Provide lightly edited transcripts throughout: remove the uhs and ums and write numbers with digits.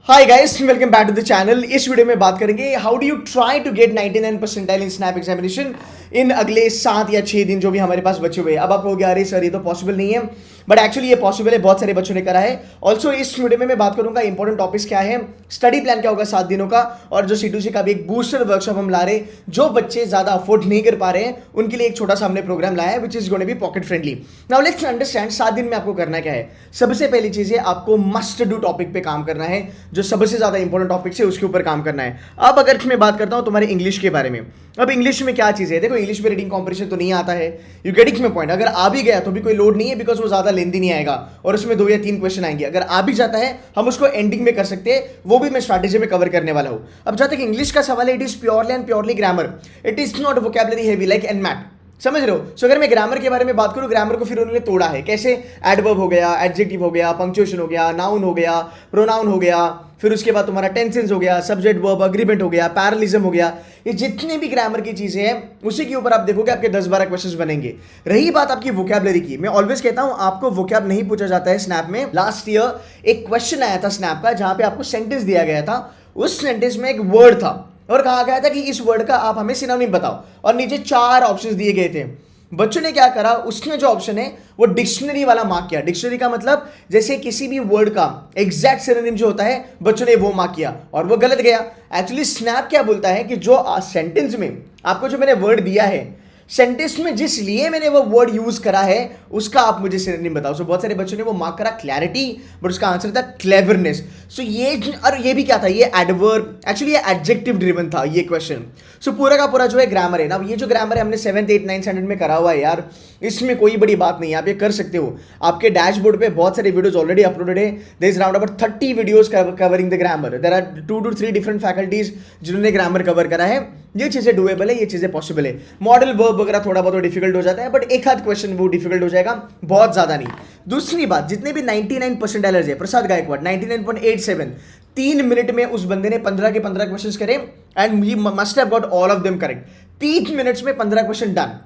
Hi guys, welcome back to the channel. इस video में बात करेंगे how do you try to get 99 percentile in SNAP examination in अगले 7 या 6 दिन जो भी हमारे पास बचे हुए हैं। अब आप हो गया अरे सर ये तो पॉसिबल नहीं है, बट एक्चुअली ये पॉसिबल है, बहुत सारे बच्चों ने करा है। ऑल्सो इस वीडियो में मैं बात करूंगा इंपॉर्टेंट टॉपिक्स क्या है, स्टडी प्लान क्या होगा 7 दिनों का, और जो C2C का भी एक बूस्टर वर्कशॉप हम ला रहे हैं। जो बच्चे ज्यादा अफोर्ड नहीं कर पा रहे हैं उनके लिए एक छोटा सा हमने प्रोग्राम लाया है which is going to be pocket friendly. Now let's understand 7 दिन में आपको करना क्या है। सबसे पहली चीज है आपको मस्ट डू टॉपिक पे काम करना है, जो सबसे ज्यादा इंपॉर्टेंट टॉपिक है उसके ऊपर काम करना है। अब अगर मैं बात करता हूं तुम्हारे इंग्लिश के बारे में, अब इंग्लिश में क्या चीज है, देखो इंग्लिश में रीडिंग कॉम्पिटिशन तो नहीं आता है, यू गेटिंग माय पॉइंट। अगर आ भी गया तो भी कोई लोड नहीं है, बिकॉज वो ज्यादा लेंथी नहीं आएगा और उसमें 2 या 3 क्वेश्चन आएंगे। अगर आ भी जाता है हम उसको एंडिंग में कर सकते हैं, वो भी मैं स्ट्रैटेजी में कवर करने वाला हूं। अब जहां तक इंग्लिश का सवाल है, it is purely and purely grammar, it is not vocabulary heavy like NMAT, समझ रहे हो। सो अगर मैं ग्रामर के बारे में बात करूं, ग्रामर को फिर उन्होंने तोड़ा है कैसे, एडवर्ब हो गया, एडजेक्टिव हो गया, पंक्चुएशन हो गया, नाउन हो गया, प्रोनाउन हो गया, फिर उसके बाद तुम्हारा टेंसेंस हो गया, सब्जेक्ट वर्ब अग्रीमेंट हो गया, पैरेललिज्म हो गया। ये जितने भी ग्रामर की चीजें हैं उसी के ऊपर आप देखोगे आपके 10-12 क्वेश्चंस बनेंगे। रही बात आपकी वोकैबुलरी की, मैं ऑलवेज कहता हूं आपको वोकैब नहीं पूछा जाता है स्नैप में। लास्ट ईयर एक क्वेश्चन आया था स्नैप का जहां पे आपको सेंटेंस दिया गया था, उस सेंटेंस में एक वर्ड था और कहा गया था कि इस वर्ड का आप हमें सिनोनिम बताओ, और नीचे 4 ऑप्शंस दिए गए थे। बच्चों ने क्या करा, उसने जो ऑप्शन है वो डिक्शनरी वाला मार्क किया। डिक्शनरी का मतलब जैसे किसी भी वर्ड का एग्जैक्ट सिनोनिम जो होता है, बच्चों ने वो मार्क किया और वो गलत गया। एक्चुअली स्नैप क्या बोलता है कि जो सेंटेंस में आपको जो मैंने वर्ड दिया है, सेंटेंस में जिस लिए मैंने वो वर्ड यूज करा है उसका आप मुझे सिनोनिम बताओ। सो बहुत सारे बच्चों ने वो मार्क करा क्लैरिटी, बट उसका आंसर था क्लेवरनेस। सो ये, और ये भी क्या था, ये एडवर्ब, एक्चुअली ये एडजेक्टिव ड्रिवन था ये क्वेश्चन। सो पूरा का पूरा जो है ग्रामर है ना, ये जो ग्रामर है हमने 7th 8th 9th स्टैंडर्ड में करा हुआ है यार, इसमें कोई बड़ी बात नहीं है, आप ये कर सकते हो। आपके डैशबोर्ड पे बहुत सारे वीडियोस ऑलरेडी अपलोडेड है, there is round about 30 videos covering the grammar. There are 2 to 3 different faculties जिन्होंने ग्रामर कवर करा है। ये चीजें डुएबल है, ये चीजें पॉसिबल है। मॉडल वर्ब वगैरह थोड़ा बहुत डिफिकल्ट हो जाता है, बट एक आध क्वेश्चन वो डिफिकल्ट हो जाएगा, बहुत ज्यादा नहीं। दूसरी बात, जितने भी 99 परसेंटाइलर्स है, प्रसाद गायकवाड़ 99.87, 3 मिनट में उस बंदे ने 15 के 15 क्वेश्चन करे and he must have got all of them correct. 3 minutes में 15 क्वेश्चन डन।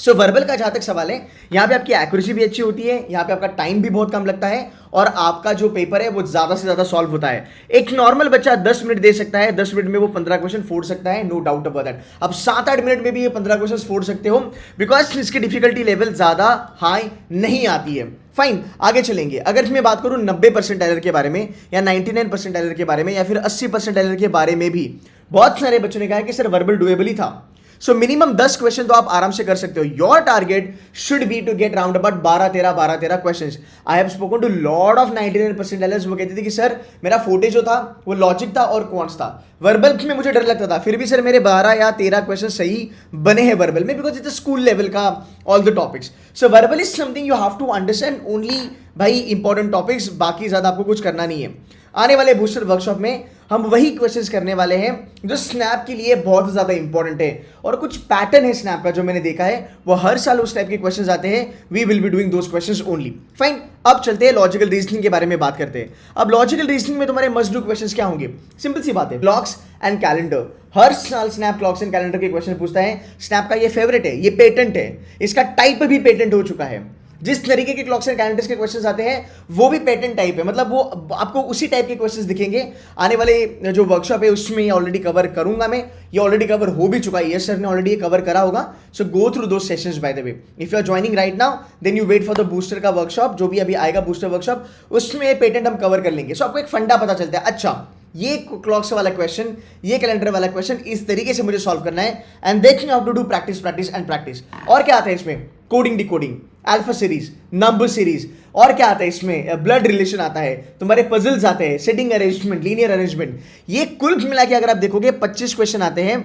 सो वर्बल का जहां तक सवाल है, यहां पे आपकी एक्यूरेसी भी अच्छी होती है, यहां पे आपका टाइम भी बहुत कम लगता है और आपका जो पेपर है वो ज्यादा से ज्यादा सॉल्व होता है। एक नॉर्मल बच्चा 10 मिनट दे सकता है, 10 मिनट में वो 15 क्वेश्चन फोड़ सकता है, नो डाउट अबाउट दैट। अब 7-8 मिनट में भी ये 15 क्वेश्चन फोड़ सकते हो, बिकॉज इसकी डिफिकल्टी लेवल ज्यादा हाई नहीं आती है। फाइन, आगे चलेंगे। अगर मैं बात करूं 90 परसेंटाइलर के बारे में या 99 परसेंटाइलर के बारे में या फिर 80 परसेंटाइलर के बारे में भी बहुत सारे बच्चों ने कहा कि सर वर्बल डुएबल ही था। सो मिनिमम 10 क्वेश्चन तो आप आराम से कर सकते हो। Your target should be to get round about 12-13 questions. I have spoken to lot of 99 percentilers, वो कहते थे कि सर मेरा फोर्टे जो था वो लॉजिक था और क्वांट्स था। वर्बल में मुझे डर लगता था, फिर भी सर मेरे 12 या 13 क्वेश्चन सही बने हैं वर्बल में, बिकॉज इट्स स्कूल लेवल का all the topics. So verbal is something you have to understand only, भाई इंपॉर्टेंट टॉपिक्स, बाकी ज्यादा आपको कुछ करना नहीं है। आने वाले बूस्टर वर्कशॉप में हम वही क्वेश्चंस करने वाले हैं जो स्नैप के लिए बहुत ज्यादा इंपॉर्टेंट है, और कुछ पैटर्न है स्नैप का जो मैंने देखा है, वो हर साल उस टाइप के क्वेश्चंस आते हैं। We will be doing those questions only. Fine, अब चलते हैं लॉजिकल रीजनिंग के बारे में बात करते हैं। अब लॉजिकल रीजनिंग में तुम्हारे मस्ट डू क्वेश्चंस क्या होंगे, सिंपल सी बात है, क्लॉक्स एंड कैलेंडर। हर साल स्नैप क्लॉक्स एंड कैलेंडर के क्वेश्चन पूछता है। स्नैप का ये फेवरेट है, ये पेटेंट है, इसका टाइप भी पेटेंट हो चुका है। जिस तरीके के क्लॉक्स एंड कैलेंडर्स के क्वेश्चंस आते हैं वो भी पैटर्न टाइप है, मतलब वो आपको उसी टाइप के क्वेश्चंस दिखेंगे। आने वाले जो वर्कशॉप है उसमें ये ऑलरेडी कवर करूंगा मैं, ये ऑलरेडी कवर हो भी चुका है, यस सर ने ऑलरेडी ये कवर करा होगा। So go through those sessions by the way. If you are joining right now then you wait for the booster का वर्कशॉप, जो भी अभी आएगा बूस्टर वर्कशॉप, उसमें पेटेंट हम कवर कर लेंगे। सो आपको एक फंडा पता चलता है, अच्छा ये क्लॉक्स वाला क्वेश्चन, ये कैलेंडर वाला क्वेश्चन इस तरीके से मुझे सॉल्व करना है, and then you have to do practice practice and practice. और क्या आता है इसमें, coding decoding, alpha series, number series, और क्या आता है इसमें, ब्लड रिलेशन आता है, तुम्हारे पजल्स आते हैं, सेटिंग अरेंजमेंट, लीनियर अरेंजमेंट। ये कुल मिला के अगर आप देखोगे 25 क्वेश्चन आते हैं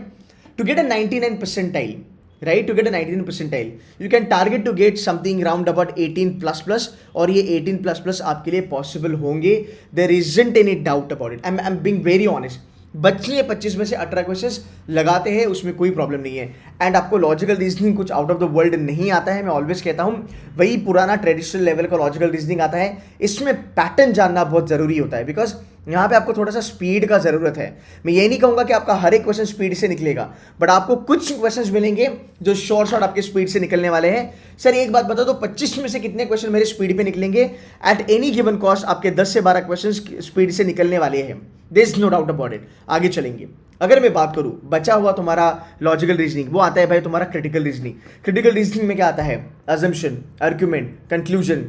to get a 99 percentile, right? To get a 99 percentile, you can target to get something around about 18++, और ये 18++ आपके लिए पॉसिबल होंगे, there isn't any doubt about it. I'm being very honest. बच्चे 25 में से 18 क्वेश्चंस लगाते हैं, उसमें कोई प्रॉब्लम नहीं है। एंड आपको लॉजिकल रीजनिंग कुछ आउट ऑफ द वर्ल्ड नहीं आता है, मैं ऑलवेज कहता हूँ वही पुराना ट्रेडिशनल लेवल का लॉजिकल रीजनिंग आता है। इसमें पैटर्न जानना बहुत ज़रूरी होता है, बिकॉज यहाँ पे आपको थोड़ा सा स्पीड का ज़रूरत है। मैं ये नहीं कहूँगा कि आपका हर एक क्वेश्चन स्पीड से निकलेगा, बट आपको कुछ क्वेश्चंस मिलेंगे जो शॉर्ट आपके स्पीड से निकलने वाले हैं। सर एक बात बता दो, 25 में से कितने क्वेश्चन मेरे स्पीड पे निकलेंगे? एट एनी गिवन कॉस्ट आपके 10 से 12 क्वेश्चन स्पीड से निकलने वाले हैं। There is no doubt about it. आगे चलेंगे। अगर मैं बात करूं बचा हुआ तुम्हारा लॉजिकल रीजनिंग, वो आता है भाई तुम्हारा क्रिटिकल रीजनिंग। क्रिटिकल रीजनिंग में क्या आता है? Assumption, argument, conclusion,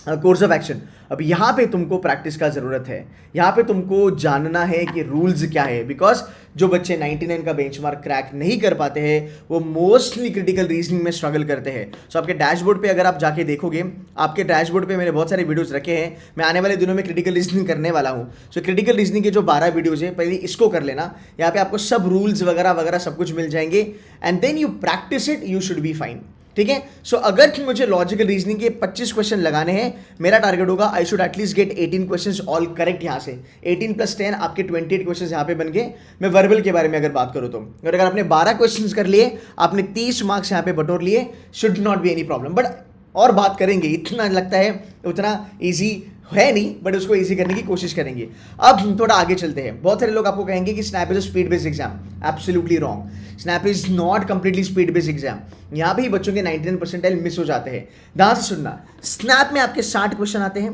course of action. अब यहाँ पे तुमको प्रैक्टिस का ज़रूरत है, यहाँ पे तुमको जानना है कि रूल्स क्या है, बिकॉज जो बच्चे 99 का बेंचमार्क क्रैक नहीं कर पाते हैं वो मोस्टली क्रिटिकल रीजनिंग में स्ट्रगल करते हैं। सो आपके डैशबोर्ड पे अगर आप जाके देखोगे, आपके डैशबोर्ड पे मैंने बहुत सारे वीडियोस रखे हैं। मैं आने वाले दिनों में क्रिटिकल रीजनिंग करने वाला हूँ। सो क्रिटिकल रीजनिंग के जो 12 वीडियोज़ है पहले इसको कर लेना, यहाँ पे आपको सब रूल्स वगैरह वगैरह सब कुछ मिल जाएंगे and then you practice it, you should be fine. ठीक है। सो अगर मुझे लॉजिकल रीजनिंग के 25 क्वेश्चन लगाने हैं, मेरा टारगेट होगा I should at least get 18 questions all correct. यहाँ से 18 + 10 आपके 28 क्वेश्चंस यहाँ पे बन गए। मैं वर्बल के बारे में अगर बात करूँ तो अगर आपने 12 क्वेश्चंस कर लिए, आपने 30 मार्क्स यहाँ पे बटोर लिए, should not be any problem. But और बात करेंगे, इतना लगता है उतना ईजी है नहीं, बट उसको इजी करने की कोशिश करेंगे। अब हम थोड़ा आगे चलते हैं। बहुत सारे लोग आपको कहेंगे कि snap is a speed based exam. Absolutely wrong. Snap is not completely speed based exam. यहाँ पे ही बच्चों के 99 परसेंटाइल मिस हो जाते हैं। ध्यान से सुनना, स्नैप में आपके 60 क्वेश्चन आते हैं।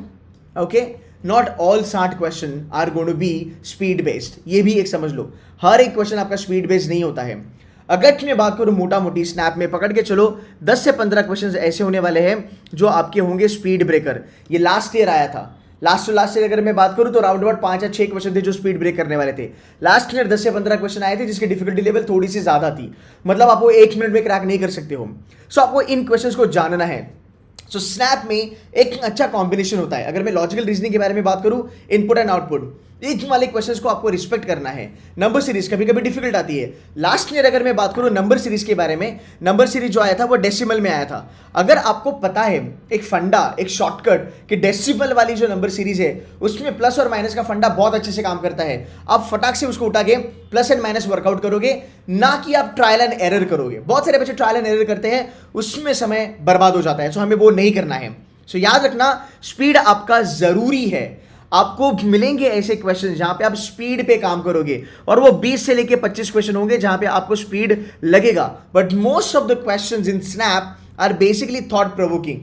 Okay, not all 60 question are going to be speed based. ये भी एक समझ लो, हर एक क्वेश्चन आपका स्पीड बेस्ड नहीं होता है। अगर मैं बात करूं मोटा मोटी, स्नैप में पकड़ के चलो 10 से 15 क्वेश्चन ऐसे होने वाले हैं जो आपके होंगे स्पीड ब्रेकर। ये लास्ट ईयर आया था। लास्ट ईयर अगर मैं बात करूं तो राउंड अबाउट 5 या 6 क्वेश्चन थे जो स्पीड ब्रेक करने वाले थे। लास्ट ईयर 10 से 15 क्वेश्चन आए थे जिसकी डिफिकल्टी लेवल थोड़ी सी ज्यादा थी, मतलब आप वो 1 मिनट में क्रैक नहीं कर सकते हो। सो आपको इन क्वेश्चंस को जानना है। सो स्नैप में एक अच्छा कॉम्बिनेशन होता है। अगर मैं लॉजिकल रीजनिंग के बारे में बात करूं, इनपुट एंड आउटपुट, एक वाले क्वेश्चंस को आपको रिस्पेक्ट करना है। नंबर सीरीज कभी कभी डिफिकल्ट आती है। लास्ट ईयर अगर मैं बात करूं नंबर सीरीज के बारे में, नंबर सीरीज जो आया था वो डेसिमल में आया था। अगर आपको पता है एक फंडा, एक शॉर्टकट कि डेसिमल वाली जो नंबर सीरीज है उसमें प्लस और माइनस का फंडा बहुत अच्छे से काम करता है, आप फटाक से उसको उठा के प्लस एंड माइनस वर्कआउट करोगे, ना कि आप ट्रायल एंड एरर करोगे। बहुत सारे बच्चे ट्रायल एंड एरर करते हैं, उसमें समय बर्बाद हो जाता है। सो हमें वो नहीं करना है। सो याद रखना, स्पीड आपका जरूरी है। आपको मिलेंगे ऐसे क्वेश्चन जहां पे आप स्पीड पे काम करोगे और वो 20 से लेके 25 क्वेश्चन होंगे जहां पे आपको स्पीड लगेगा। But most of the questions in SNAP are basically thought provoking,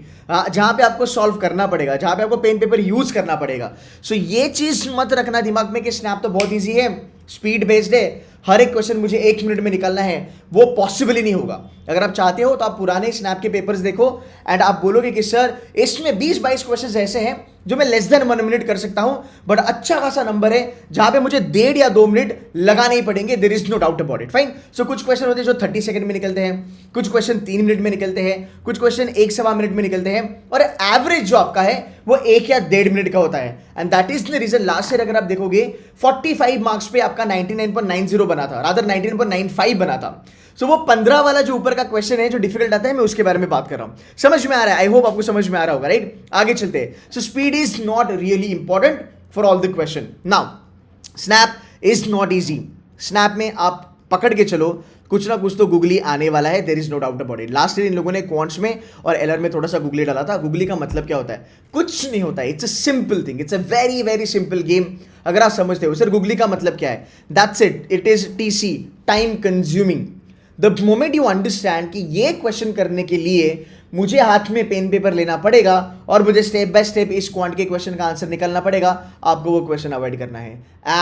जहां पे आपको सॉल्व करना पड़ेगा, जहां पे आपको पेन पेपर यूज करना पड़ेगा। सो ये चीज मत रखना दिमाग में कि स्नैप तो बहुत ईजी है, स्पीड बेस्ड है, हर एक क्वेश्चन मुझे 1 मिनट में निकालना है। वो पॉसिबल ही नहीं होगा। अगर आप चाहते हो तो आप पुराने स्नैप के पेपर्स देखो एंड आप बोलोगे कि सर इसमें 20-22 क्वेश्चन ऐसे हैं जो मैं लेस देन 1 मिनट कर सकता हूं, बट अच्छा खासा नंबर है जहां पे मुझे 1.5 या 2 मिनट लगाने ही पड़ेंगे। There is no doubt about it. Fine. So कुछ क्वेश्चन होते हैं जो 30 सेकंड में निकलते हैं, कुछ क्वेश्चन 3 मिनट में निकलते हैं, कुछ क्वेश्चन 1-1.25 मिनट में निकलते हैं, और एवरेज जो आपका है वो 1 या 1.5 मिनट का होता है। And that is the reason last year अगर आप देखोगे 45 मार्क्स पे आपका 99.90 बना था, रादर 99.95 बना था। सो वो 15 वाला जो ऊपर का क्वेश्चन है जो डिफिकल्ट आता है, मैं उसके बारे में बात कर रहा हूं। समझ में आ रहा है? आई होप आपको समझ में आ रहा होगा, राइट? आगे चलते हैं। So speed is not really important for all the question. Now snap is not easy. Snap में आप पकड़ के चलो, कुछ ना कुछ तो गूगली आने वाला है, there is no doubt about it. Last year इन लोगों ने क्वांट्स में और एलआर में थोड़ा सा गूगली डाला था। गूगली का मतलब क्या होता है? कुछ नहीं होता है, it's a simple thing, it's a very very simple game. अगर आप समझते हो सर गूगली का मतलब क्या है, that's it, it is TC, time consuming. The moment you understand कि ये क्वेश्चन करने के लिए मुझे हाथ में पेन पेपर लेना पड़ेगा और मुझे स्टेप बाय स्टेप इस क्वांट के क्वेश्चन का आंसर निकालना पड़ेगा, आपको वो क्वेश्चन अवॉइड करना है।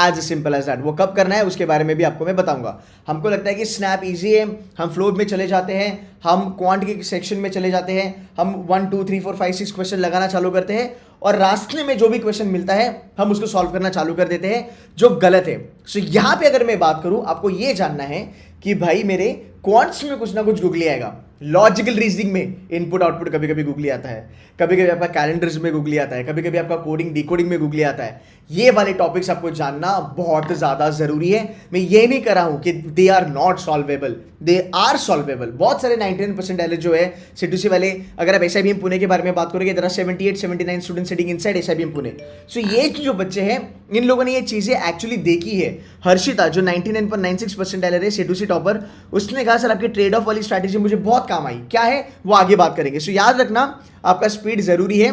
As simple as that. वो कब करना है उसके बारे में भी आपको मैं बताऊंगा। हमको लगता है कि स्नैप इजी है, हम फ्लो में चले जाते हैं, हम क्वांट के सेक्शन में चले जाते हैं, हम 1 2 3 4 5 6 क्वेश्चन लगाना चालू करते हैं और रास्ते में जो भी क्वेश्चन मिलता है हम उसको सॉल्व करना चालू कर देते हैं, जो गलत है। सो यहाँ पे अगर मैं बात करूं, आपको ये जानना है कि भाई मेरे क्वांट्स में कुछ ना कुछ गूगली आएगा, लॉजिकल रीजनिंग में इनपुट आउटपुट कभी कभी गूगली आता है, कभी कभी आपका कैलेंडर्स में गूगली आता है, कभी कभी आपका कोडिंग डिकोडिंग में गूगली आता है। ये वाले टॉपिक्स आपको जानना बहुत ज्यादा जरूरी है। मैं ये नहीं कर रहा हूं कि they are not solvable, they are solvable. बहुत सारे 99% जो है C2C वाले, अगर आप SIBM पुणे के बारे में बात करोगे, there are 78-79 student sitting inside SIBM Pune. So ये जो बच्चे हैं इन लोगों ने ये चीजें एक्चुअली देखी है। हर्षिता जो 99.96% है C2C टॉपर, उसने कहा सर आपकी ट्रेड ऑफ वाली स्ट्रैटेजी मुझे बहुत काम आई। क्या है वो आगे बात करेंगे। सो याद रखना, आपका स्पीड जरूरी है,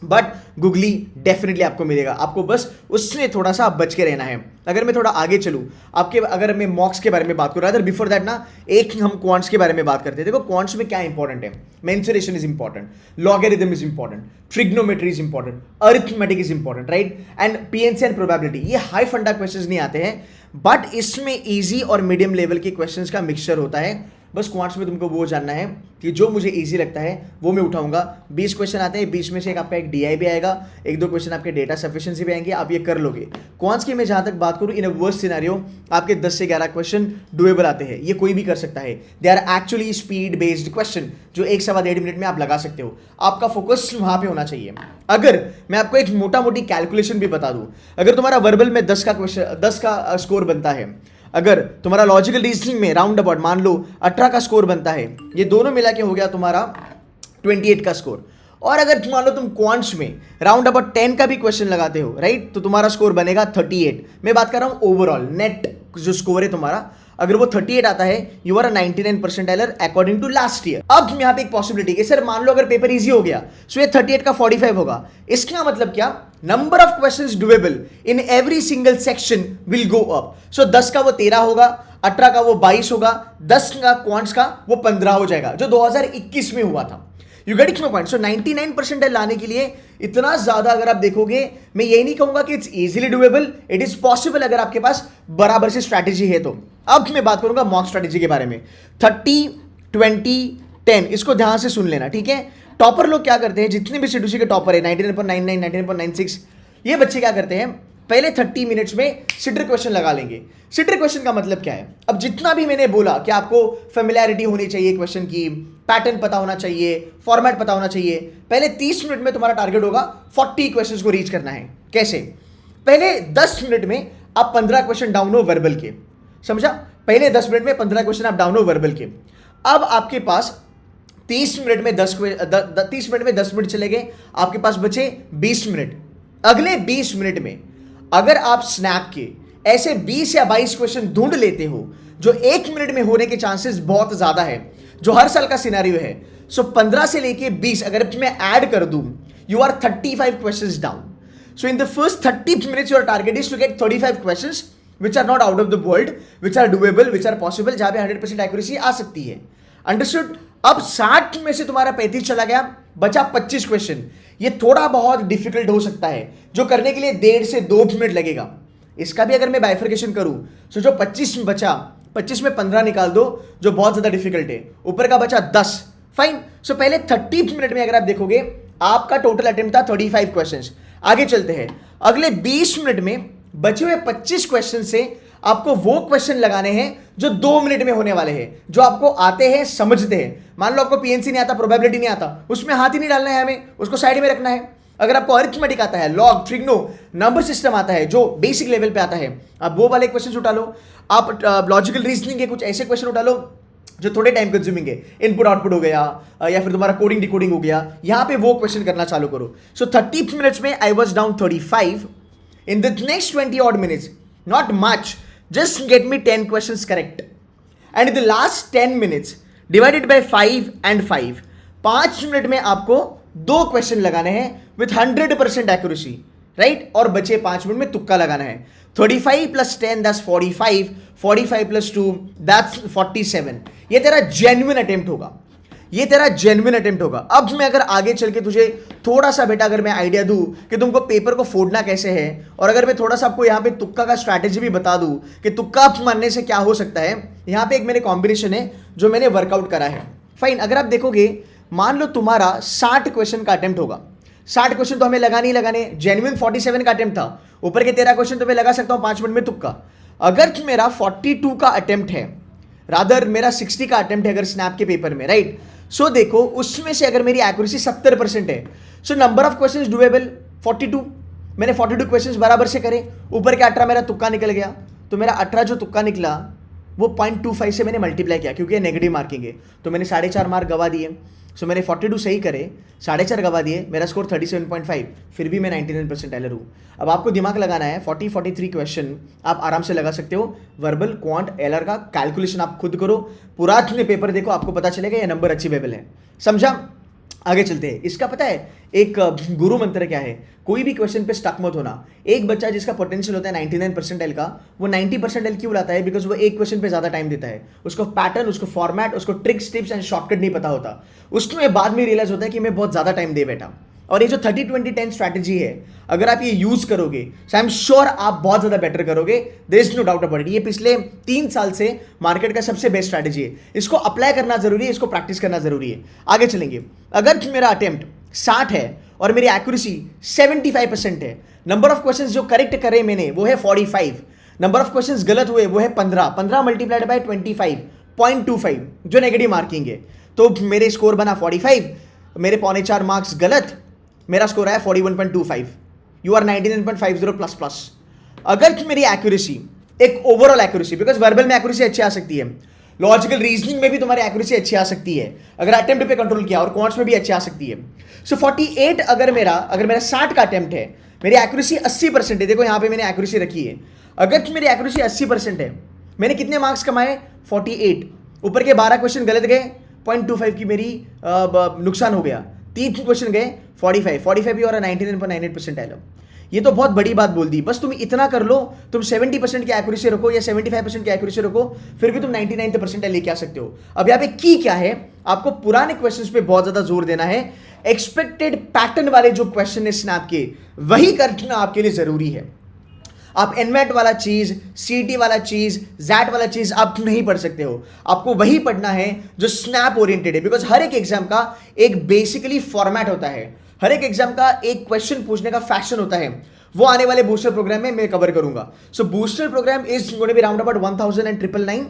बट गूगली डेफिनेटली आपको मिलेगा, आपको बस उससे थोड़ा सा बच के रहना है। अगर मैं थोड़ा आगे चलूँ आपके, अगर मैं मॉक्स के बारे में बात करूँ, अगर बिफोर दैट ना एक हम क्वांट्स के बारे में बात करते हैं। देखो क्वांट्स में क्या इंपॉर्टेंट है, mensuration is important, logarithm is important, trigonometry is important, arithmetic is important, right, and PNC and probability. ये हाई फंडा क्वेश्चंस नहीं आते हैं, बट इसमें इजी और मीडियम लेवल के क्वेश्चंस का मिक्सचर होता है। बस क्वांट्स में तुमको वो जानना है कि जो मुझे इजी लगता है वो मैं उठाऊंगा। 20 क्वेश्चन आते हैं, 20 में से एक आपका एक डीआई भी आएगा, एक दो क्वेश्चन आपके डेटा सफिशिएंसी भी आएंगे, आप ये कर लोगे। क्वांट्स की मैं जहां तक बात करूं, इन अ वर्स्ट सिनेरियो आपके 10 से 11 क्वेश्चन डुएबल आते हैं, ये कोई भी कर सकता है। They are actually speed based question जो 1-1.5 मिनट में आप लगा सकते हो। आपका फोकस वहां पे होना चाहिए। अगर मैं आपको एक मोटा मोटी कैलकुलेशन भी बता दूं, अगर तुम्हारा वर्बल में 10 का स्कोर बनता है, अगर तुम्हारा लॉजिकल रीजनिंग में राउंड अबाउट मान लो 18 का स्कोर बनता है, ये दोनों मिला के हो गया तुम्हारा 28 का स्कोर। और अगर मान लो तुम क्वांट्स में राउंड अबाउट 10 का भी क्वेश्चन लगाते हो, राइट, तो तुम्हारा स्कोर बनेगा 38। मैं बात कर रहा हूं ओवरऑल नेट जो स्कोर है तुम्हारा, अगर वो 38 आता है, you are a 99 percentiler according to last year. अब यहाँ पे एक पॉसिबिलिटी है, सर मान लो अगर पेपर इजी हो गया, सो ये 38 का 45 होगा। इसका मतलब क्या, number of questions doable in every single section will go up. So 10 का वो 13 होगा, 18 का वो 22 होगा, 10 का क्वांट्स का वो 15 हो जाएगा, जो 2021 में हुआ था। You get it my point. So 99 percentile लाने के लिए इतना ज्यादा अगर आप देखोगे, मैं यही नहीं कहूंगा कि it's easily doable, it is possible अगर आपके पास बराबर से स्ट्रैटेजी है तो। अब मैं बात करूंगा मॉक स्ट्रैटेजी के बारे में। 30, 20, 10, इसको ध्यान से सुन लेना, ठीक है। टॉपर लोग क्या करते हैं, जितने भी सीटूसी के टॉपर है 99.99, 99.96, ये बच्चे क्या करते हैं, पहले 30 मिनट्स में सिटर क्वेश्चन लगा लेंगे। सिटर क्वेश्चन का मतलब क्या है, अब जितना भी मैंने बोला कि आपको फेमिलियरिटी होनी चाहिए क्वेश्चन की, पैटर्न पता होना चाहिए, फॉर्मेट पता होना चाहिए, पहले 30 मिनट में तुम्हारा टारगेट होगा 40 क्वेश्चंस को रीच करना है। कैसे, पहले 10 मिनट में आप 15 क्वेश्चन डाउन हो वर्बल के, समझा, पहले 10 मिनट में 15 क्वेश्चन आप डाउन हो वर्बल के। अब आपके पास 30 मिनट में 10 मिनट चले गए, आपके पास बचे 20 मिनट। अगले 20 मिनट में अगर आप स्नैप के ऐसे 20 या 22 क्वेश्चन ढूंढ लेते हो जो 1 मिनट में होने के चांसेस बहुत ज्यादा है, जो हर साल का सिनेरियो है, सो 15 से लेके 20 अगर मैं ऐड कर दूं, you are 35 questions down. So in the first 30 minutes your target is to get 35 questions which are not out of the world, which are doable, which are possible, जहां पे 100% एक्यूरेसी आ सकती है। अंडरस्टूड। अब 60 में से तुम्हारा 35 चला गया, बचा 25 क्वेश्चन। ये थोड़ा बहुत डिफिकल्ट हो सकता है, जो करने के लिए 1.5 से 2 मिनट लगेगा। इसका भी अगर मैं बाइफर्केशन करूं, सो जो 25 में बचा, 25 में 15 निकाल दो, जो बहुत ज्यादा डिफिकल्ट है, ऊपर का बचा 10, फाइन। सो पहले 30 मिनट में अगर आप देखोगे, आपका टोटल अटेम्प्ट था 35 क्वेश्चन। आगे चलते हैं, अगले 20 मिनट में बचे हुए 25 क्वेश्चन से आपको वो क्वेश्चन लगाने हैं जो 2 मिनट में होने वाले हैं, जो आपको आते हैं, समझते हैं। मान लो आपको पीएनसी नहीं आता, प्रोबेबिलिटी नहीं आता, उसमें हाथ ही नहीं डालना है हमें, उसको साइड में रखना है। अगर आपको अरिथमेटिक आता है, लॉग, ट्रिग्नो, नंबर सिस्टम आता है, जो बेसिक लेवल पे आता है, आप वो वाले क्वेश्चन उठा लो। आप लॉजिकल रीजनिंग के कुछ ऐसे क्वेश्चन उठा लो जो थोड़े टाइम कंज्यूमिंग है, इनपुट आउटपुट हो गया, या फिर तुम्हारा कोडिंग डिकोडिंग हो गया, यहां पे वो क्वेश्चन करना चालू करो। सो 30 मिनट्स में I was down 35। In the next 20 odd minutes, not much, just get me 10 questions correct. And in the last 10 minutes, divided by 5 and 5, 5 minute में आपको 2 क्वेश्चन लगाने हैं with 100% accuracy, right? और बचे 5 मिनट में तुक्का लगाना है। 35 plus 10 that's 45, 45 plus 2 that's 47। ये तेरा जेन्युइन अटेम्प्ट होगा, ये तेरा जेन्युइन अटेम्प्ट होगा। अब मैं अगर आगे चल के तुझे थोड़ा सा बेटा अगर मैं आइडिया दूं कि तुमको पेपर को फोड़ना कैसे है, और अगर मैं थोड़ा सा आपको यहाँ पे तुक्का का स्ट्रैटेजी भी बता दूं कि तुक्का मारने से क्या हो सकता है, यहाँ पे एक मेरे कॉम्बिनेशन है जो मैंने वर्कआउट करा है। फाइन, अगर आप देखोगे, मान लो तुम्हारा 60 क्वेश्चन का अटेम्प्ट होगा। 60 क्वेश्चन तो हमें लगाने ही लगाने, जेन्युइन 47 का अटेम्प्ट था, ऊपर के 13 क्वेश्चन तो मैं लगा सकता हूँ 5 मिनट में तुक्का। अगर मेरा 42 का अटेम्प्ट है, रादर मेरा 60 का अटेम्प्ट है अगर स्नैप के पेपर में, राइट। सो देखो, उसमें से अगर मेरी एक्यूरेसी 70% है, so number of questions doable 42। मैंने 42 क्वेश्चंस बराबर से करे, ऊपर के 18 मेरा तुक्का निकल गया, तो मेरा 18 जो तुक्का निकला वो 0.25 से मैंने मल्टीप्लाई किया, क्योंकि ये नेगेटिव मार्किंग है, तो मैंने 4.5 मार्क गवा दिए। सो मैंने 42 सही करे, 4.5 गवा दिए, मेरा स्कोर 37.5, फिर भी मैं 99 परसेंटाइलर हूँ। अब आपको दिमाग लगाना है, 43 क्वेश्चन आप आराम से लगा सकते हो। वर्बल, क्वांट, एलआर का कैलकुलेशन आप खुद करो, पूरा अपने पेपर देखो, आपको पता चलेगा ये नंबर अचीवेबल है, समझा। आगे चलते हैं। इसका पता है एक गुरु मंत्र क्या है? कोई भी क्वेश्चन पे स्टक मत होना। एक बच्चा जिसका पोटेंशियल होता है 99 परसेंटाइल का, वो 90 परसेंटाइल क्यों लाता है? बिकॉज वो एक क्वेश्चन पे ज्यादा टाइम देता है, उसको पैटर्न, उसको फॉर्मेट, उसको ट्रिक्स, टिप्स एंड शॉर्टकट नहीं पता होता। उसमें बाद में रियलाइज होता है कि मैं बहुत ज्यादा टाइम दे बैठा। और ये जो 30-20-10 स्ट्रैटेजी है, अगर आप ये यूज करोगे आई एम श्योर आप बहुत ज्यादा बेटर करोगे। There is no doubt about it. ये पिछले 3 साल से मार्केट का सबसे बेस्ट स्ट्रैटेजी है। इसको अप्लाई करना जरूरी है, इसको प्रैक्टिस करना जरूरी है। आगे चलेंगे। अगर मेरा अटेम्प्ट 60 है और मेरी एक्यूरेसी 75% है, नंबर ऑफ क्वेश्चंस जो करेक्ट करे मैंने वो है 45, नंबर ऑफ क्वेश्चंस गलत हुए वो है 15 मल्टीप्लाइड बाय 25.25 जो नेगेटिव मार्किंग है, तो मेरे स्कोर बना 45, मेरे 4.25 मार्क्स गलत, मेरा स्कोर आया 41.25। You are 99.50 plus plus. अगर मेरी एक्यूरेसी, एक ओवरऑल एक्यूरेसी, बिकॉज वर्बल में एक्यूरेसी अच्छी आ सकती है, लॉजिकल रीजनिंग में भी तुम्हारी एक्यूरेसी अच्छी आ सकती है अगर अटेम्प्ट पे कंट्रोल किया, और क्वांट्स में भी अच्छी आ सकती है। सो 48 अगर मेरा 60 का अटेम्प्ट है, मेरी एक्यूरेसी 80% है। देखो यहाँ पे मैंने एक्यूरेसी रखी है। अगर मेरी एक्यूरेसी 80% है, मैंने कितने मार्क्स कमाए? 48। ऊपर के 12 क्वेश्चन गलत गए, 0.25 की मेरी नुकसान हो गया। 3 क्वेश्चन गए, 45 भी और 99.98% आया। ये तो बहुत बड़ी बात बोल दी। बस तुम इतना कर लो, तुम 70% की एक्यूरेसी रखो या 75% की एक्यूरेसी रखो, फिर भी तुम 99% लेके आ सकते हो। अब यहाँ पे की क्या है, आपको पुराने क्वेश्चंस पे बहुत ज्यादा जोर देना है। एक्सपेक्टेड पैटर्न वाले जो क्वेश्चन है स्नैप के, वही करना आपके लिए जरूरी है। आप एनवेट वाला चीज, सीटी वाला चीज, जैट वाला चीज आप नहीं पढ़ सकते हो। आपको वही पढ़ना है जो स्नैप ओरिएंटेड है। बिकॉज हर एक एग्जाम का एक बेसिकली फॉर्मेट होता है, हर एक एग्जाम का एक क्वेश्चन पूछने का फैशन होता है। वो आने वाले बूस्टर प्रोग्राम में मैं कवर करूंगा। So booster programme is going to be round about 1999।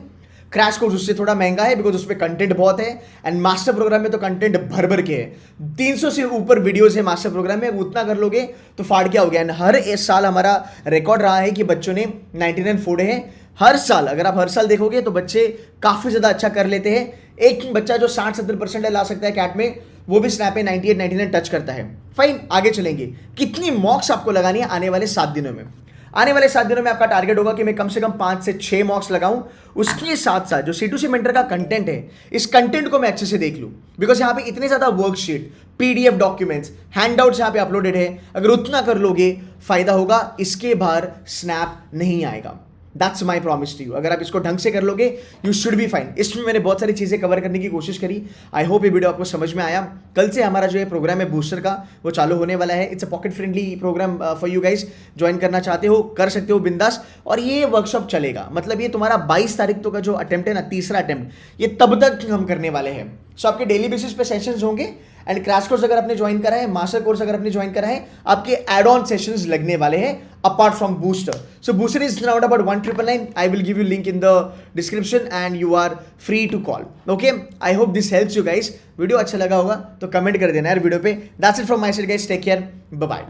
Crash course उससे थोड़ा महंगा है बिकॉज उसमें कंटेंट बहुत है, एंड मास्टर प्रोग्राम में तो कंटेंट भर भर के है। 300 से ऊपर वीडियोस है मास्टर प्रोग्राम में। उतना कर लोगे तो फाड़ क्या हो गया। एंड हर इस साल हमारा रिकॉर्ड रहा है कि बच्चों ने 99 फोड़े हैं हर साल। अगर आप हर साल देखोगे तो बच्चे काफी ज्यादा अच्छा कर लेते हैं। एक बच्चा जो 60-70% ला सकता है कैट में, वो भी स्नैप में 98-99 टच करता है। फाइन, आगे चलेंगे। कितनी मॉक्स आपको लगानी है आने वाले 7 दिनों में? आने वाले 7 दिनों में आपका टारगेट होगा कि मैं कम से कम 5 से 6 मॉक्स लगाऊं। उसके साथ साथ जो C2C मेंटर का कंटेंट है, इस कंटेंट को मैं अच्छे से देख लूं। बिकॉज यहाँ पे इतने ज्यादा वर्कशीट, PDF डॉक्यूमेंट्स, हैंडआउट्स यहाँ पे अपलोडेड है। अगर उतना कर लोगे फायदा होगा, इसके बाहर स्नैप नहीं आएगा। That's my promise to you. अगर आप इसको ढंग से कर लोगे, यू शुड बी फाइन। इसमें मैंने बहुत सारी चीजें कवर करने की कोशिश करी। आई होप ये वीडियो आपको समझ में आया। कल से हमारा जो ये प्रोग्राम है बूस्टर का, वो चालू होने वाला है। It's a pocket friendly program for you guys. Join करना चाहते हो कर सकते हो बिंदास। और ये वर्कशॉप चलेगा, मतलब ये तुम्हारा 22 तारीख तो का जो अटेम्प्ट है ना, तीसरा अटेम्प्ट, ये तब तक हम करने वाले हैं। सो आपके डेली बेसिस पे सेशंस होंगे। एंड क्रैश कोर्स अगर आपने ज्वाइन करा है, मास्टर कोर्स अगर आपने ज्वाइन करा है, आपके एड ऑन सेशंस लगने वाले हैं apart from booster. So booster is round about 1999। I will give you link in the description and you are free to call. Okay, I hope this helps you guys. Video अच्छा लगा होगा तो comment कर देना यार video पे। That's it from my side guys, take care, bye bye.